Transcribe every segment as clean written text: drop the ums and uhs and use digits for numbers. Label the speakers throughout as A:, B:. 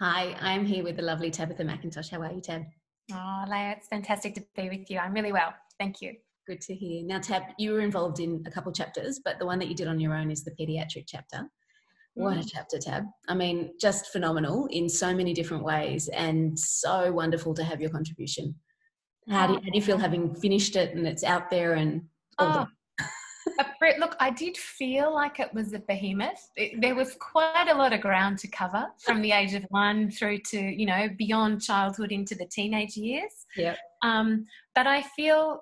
A: Hi, I'm here with the lovely Tabitha Mcintosh. How are you, Tab?
B: Oh, Leah, it's fantastic to be with you. I'm really well. Thank you.
A: Good to hear. Now, Tab, you were involved in a couple chapters, but the one that you did on your own is the paediatric chapter. What a
B: Mm.
A: chapter, Tab. I mean, just phenomenal in so many different ways and so wonderful to have your contribution. How do you feel having finished it and it's out there and all
B: Oh,
A: that?
B: look, I did feel like it was a behemoth. There was quite a lot of ground to cover from the age of 1 through to, beyond childhood into the teenage years.
A: Yep.
B: But I feel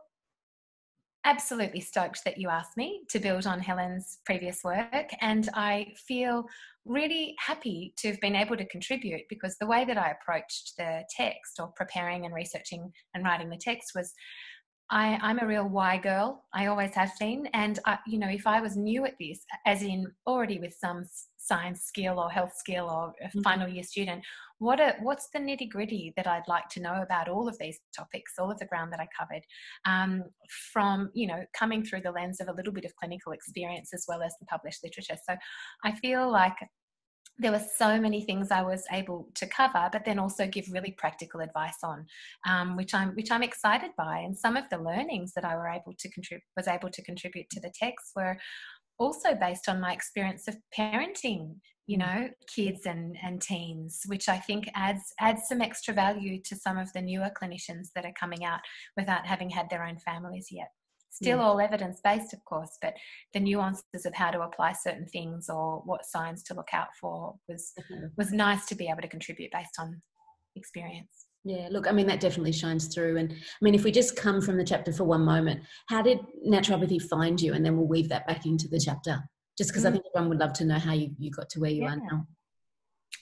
B: absolutely stoked that you asked me to build on Helen's previous work, and I feel really happy to have been able to contribute, because the way that I approached the text, or preparing and researching and writing the text, was I'm a real why girl. I always have been. And, if I was new at this, as in already with some science skill or health skill or a final year student, what's the nitty gritty that I'd like to know about all of these topics, all of the ground that I covered, from, coming through the lens of a little bit of clinical experience as well as the published literature. So I feel like there were so many things I was able to cover, but then also give really practical advice on, which I'm excited by. And some of the learnings that I was able to contribute to the text were also based on my experience of parenting, kids and teens, which I think adds some extra value to some of the newer clinicians that are coming out without having had their own families yet. Still all evidence-based, of course, but the nuances of how to apply certain things or what signs to look out for was nice to be able to contribute based on experience.
A: Yeah, look, I mean, that definitely shines through. And I mean, if we just come from the chapter for one moment, how did naturopathy find you? And then we'll weave that back into the chapter, just because I think everyone would love to know how you got to where you are now.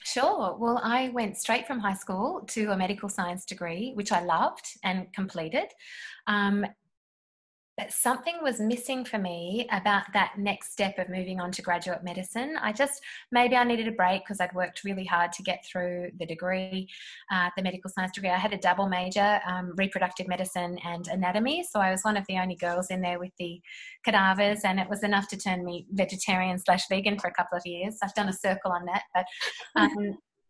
B: Sure. Well, I went straight from high school to a medical science degree, which I loved and completed. But something was missing for me about that next step of moving on to graduate medicine. Maybe I needed a break because I'd worked really hard to get through the degree, the medical science degree. I had a double major, reproductive medicine and anatomy. So I was one of the only girls in there with the cadavers, and it was enough to turn me vegetarian/vegan for a couple of years. I've done a circle on that, but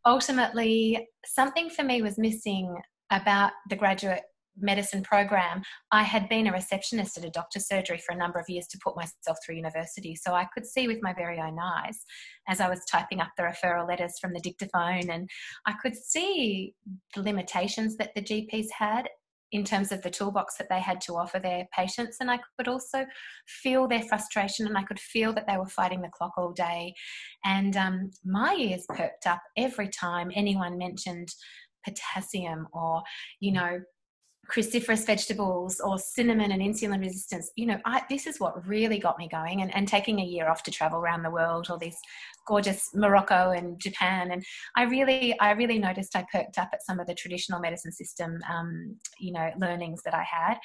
B: ultimately something for me was missing about the graduate medicine program. I had been a receptionist at a doctor's surgery for a number of years to put myself through university, so I could see with my very own eyes as I was typing up the referral letters from the dictaphone, and I could see the limitations that the GPs had in terms of the toolbox that they had to offer their patients, and I could also feel their frustration, and I could feel that they were fighting the clock all day. And my ears perked up every time anyone mentioned potassium or cruciferous vegetables or cinnamon and insulin resistance. This is what really got me going, and taking a year off to travel around the world, all these gorgeous Morocco and Japan. And I really noticed I perked up at some of the traditional medicine system, learnings that I had.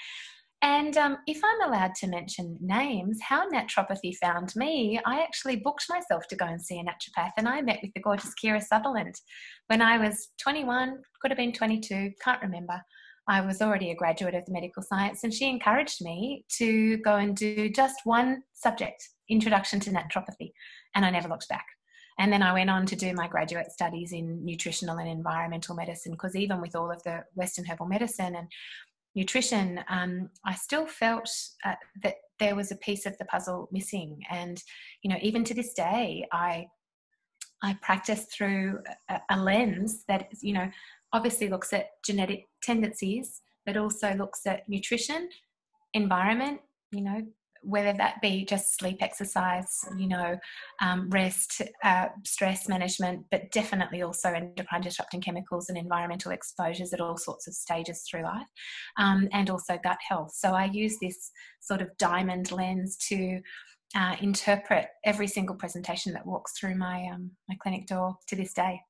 B: And if I'm allowed to mention names, how naturopathy found me, I actually booked myself to go and see a naturopath, and I met with the gorgeous Kira Sutherland when I was 21, could have been 22, can't remember. I was already a graduate of the medical science, and she encouraged me to go and do just one subject, Introduction to Naturopathy, and I never looked back. And then I went on to do my graduate studies in nutritional and environmental medicine, because even with all of the Western herbal medicine and nutrition, I still felt that there was a piece of the puzzle missing. And, even to this day, I practice through a lens that, obviously looks at genetic tendencies, but also looks at nutrition, environment, whether that be just sleep, exercise, rest, stress management, but definitely also endocrine disrupting chemicals and environmental exposures at all sorts of stages through life, and also gut health. So I use this sort of diamond lens to interpret every single presentation that walks through my clinic door to this day.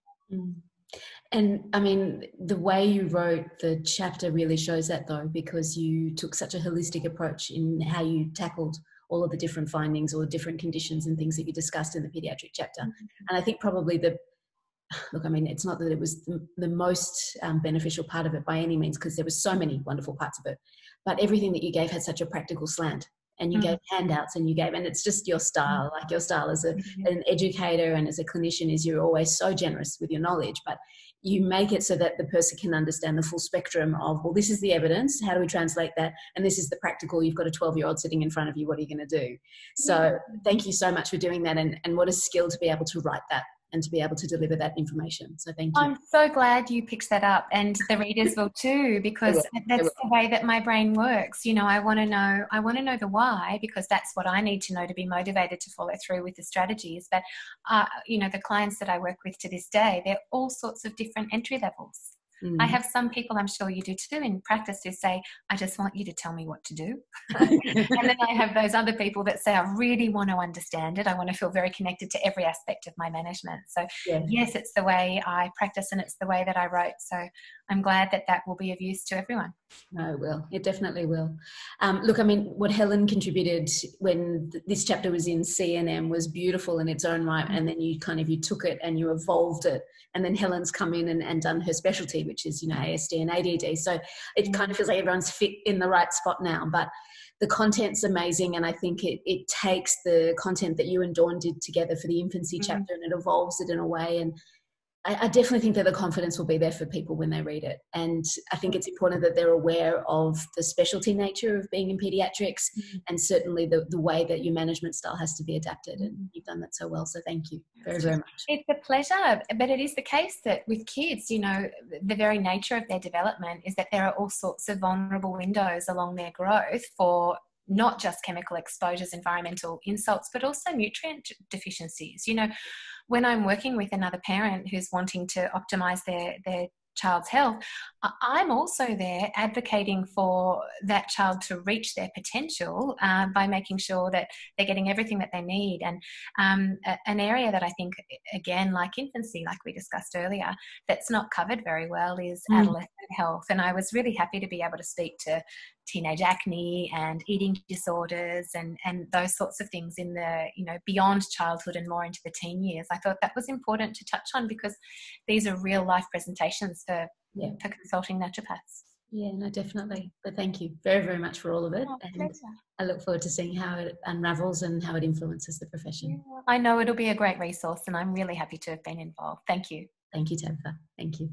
A: And I mean, the way you wrote the chapter really shows that, though, because you took such a holistic approach in how you tackled all of the different findings or different conditions and things that you discussed in the pediatric chapter. And I think probably it's not that it was the most beneficial part of it by any means, because there were so many wonderful parts of it, but everything that you gave had such a practical slant. and you gave handouts, and and it's just your style. Like your style as an educator and as a clinician is you're always so generous with your knowledge, but you make it so that the person can understand the full spectrum of, well, this is the evidence, how do we translate that? And this is the practical, you've got a 12-year-old sitting in front of you, what are you going to do? So thank you so much for doing that, and what a skill to be able to write that and to be able to deliver that information. So thank you.
B: I'm so glad you picked that up, and the readers will too, because that's the way that my brain works. You know, I want to know the why, because that's what I need to know to be motivated to follow through with the strategies. But, you know, the clients that I work with to this day, they're all sorts of different entry levels. I have some people, I'm sure you do too, in practice who say, I just want you to tell me what to do. And then I have those other people that say, I really want to understand it. I want to feel very connected to every aspect of my management. So yes, it's the way I practice and it's the way that I wrote. So I'm glad that that will be of use to everyone.
A: No, it will. It definitely will. Look, I mean, what Helen contributed when this chapter was in CNM was beautiful in its own right. And then you took it and you evolved it. And then Helen's come in and done her specialty, which is, you know, ASD and ADD. So it kind of feels like everyone's fit in the right spot now. But the content's amazing. And I think it takes the content that you and Dawn did together for the infancy chapter and it evolves it in a way. And I definitely think that the confidence will be there for people when they read it. And I think it's important that they're aware of the specialty nature of being in paediatrics and certainly the way that your management style has to be adapted. And you've done that so well. So thank you very, very much.
B: It's a pleasure. But it is the case that with kids, you know, the very nature of their development is that there are all sorts of vulnerable windows along their growth for not just chemical exposures, environmental insults, but also nutrient deficiencies. You know, when I'm working with another parent who's wanting to optimize their child's health, I'm also there advocating for that child to reach their potential by making sure that they're getting everything that they need. And an area that I think, again, like infancy, like we discussed earlier, that's not covered very well is adolescent health. And I was really happy to be able to speak to teenage acne and eating disorders and those sorts of things in the, you know, beyond childhood and more into the teen years. I thought that was important to touch on because these are real life presentations for consulting naturopaths.
A: Yeah, no, definitely. But thank you very, very much for all of it. And I look forward to seeing how it unravels and how it influences the profession.
B: Yeah, I know it'll be a great resource and I'm really happy to have been involved. Thank you.
A: Thank you, Tabitha. Thank you.